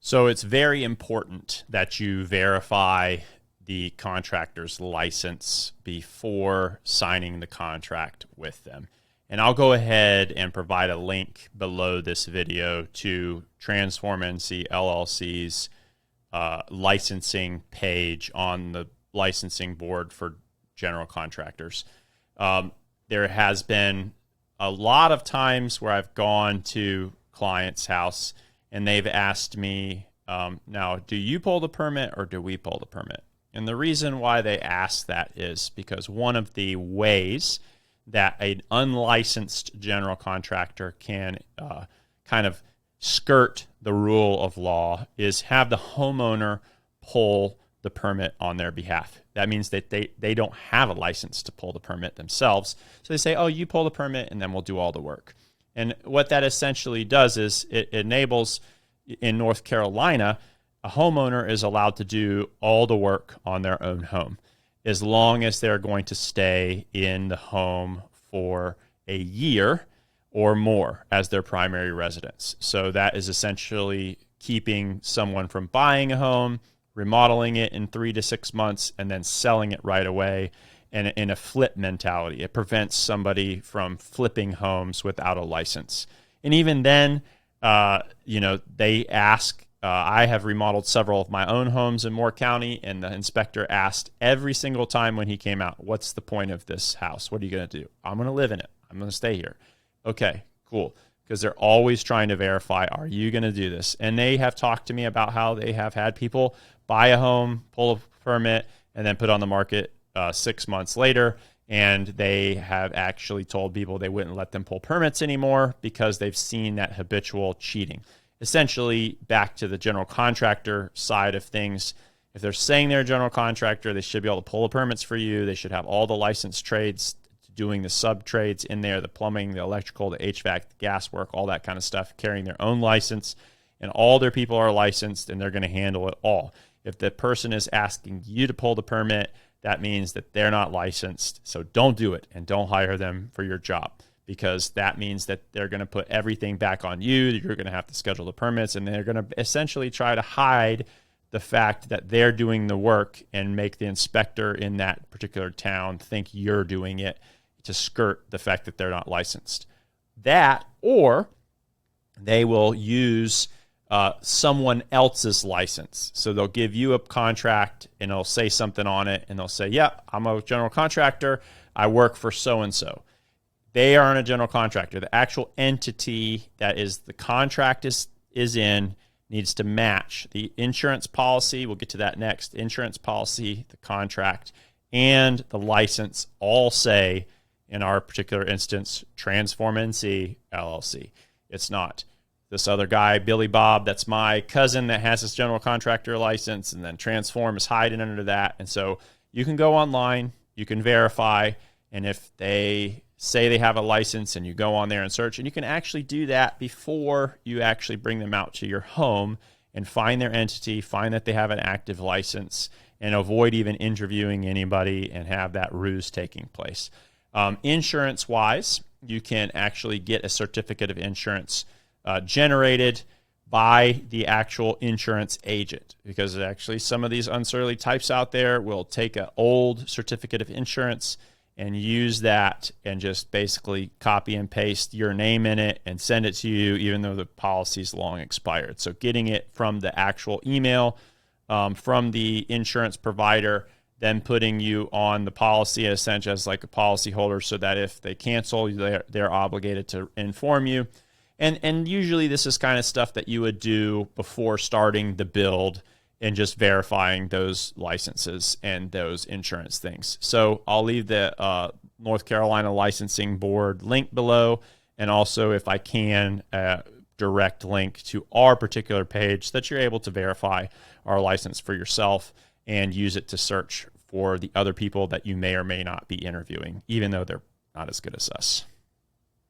So it's very important that you verify the contractor's license before signing the contract with them. And I'll go ahead and provide a link below this video to Transform NC LLC's licensing page on the licensing board for general contractors. There has been a lot of times where I've gone to clients' house and they've asked me, now, do you pull the permit or do we pull the permit? And the reason why they ask that is because one of the ways that an unlicensed general contractor can kind of skirt the rule of law is have the homeowner pull the permit on their behalf. That means that they don't have a license to pull the permit themselves. So they say, oh, you pull the permit and then we'll do all the work. And what that essentially does is it enables, in North Carolina, a homeowner is allowed to do all the work on their own home as long as they're going to stay in the home for a year or more as their primary residence. So that is essentially keeping someone from buying a home, remodeling it in 3 to 6 months, and then selling it right away. And in a flip mentality, it prevents somebody from flipping homes without a license. And even then, they ask, I have remodeled several of my own homes in Moore County, and the inspector asked every single time when he came out, what's the point of this house? What are you going to do? I'm going to live in it. I'm going to stay here. Okay, cool. Because they're always trying to verify, are you going to do this? And they have talked to me about how they have had people buy a home, pull a permit, and then put on the market 6 months later, and they have actually told people they wouldn't let them pull permits anymore because they've seen that habitual cheating. Essentially, back to the general contractor side of things, if they're saying they're a general contractor, they should be able to pull the permits for you. They should have all the licensed trades doing the sub trades in there, the plumbing, the electrical, the HVAC, the gas work, all that kind of stuff, carrying their own license, and all their people are licensed and they're going to handle it all. If the person is asking you to pull the permit, that means that they're not licensed. So don't do it and don't hire them for your job, because that means that they're going to put everything back on you. You're going to have to schedule the permits, and they're going to essentially try to hide the fact that they're doing the work and make the inspector in that particular town think you're doing it to skirt the fact that they're not licensed. That, or they will use someone else's license. So they'll give you a contract and they'll say something on it, and they'll say, yeah, I'm a general contractor. I work for so-and-so. They aren't a general contractor. The actual entity that is the contract is in needs to match the insurance policy. We'll get to that next. Insurance policy, the contract, and the license all say, in our particular instance, Transform NC LLC. It's not this other guy, Billy Bob, that's my cousin that has this general contractor license, and then Transform is hiding under that. And so you can go online, you can verify, and if they say they have a license and you go on there and search, and you can actually do that before you actually bring them out to your home and find their entity, find that they have an active license, and avoid even interviewing anybody and have that ruse taking place. Insurance-wise, you can actually get a certificate of insurance generated by the actual insurance agent, because actually some of these unsurly types out there will take an old certificate of insurance and use that and just basically copy and paste your name in it and send it to you, even though the policy's long expired. So getting it from the actual email from the insurance provider, then putting you on the policy essentially as like a policy holder, so that if they cancel, they're obligated to inform you. And usually this is kind of stuff that you would do before starting the build and just verifying those licenses and those insurance things. So I'll leave the North Carolina Licensing Board link below, and also, if I can, direct link to our particular page so that you're able to verify our license for yourself and use it to search for the other people that you may or may not be interviewing, even though they're not as good as us.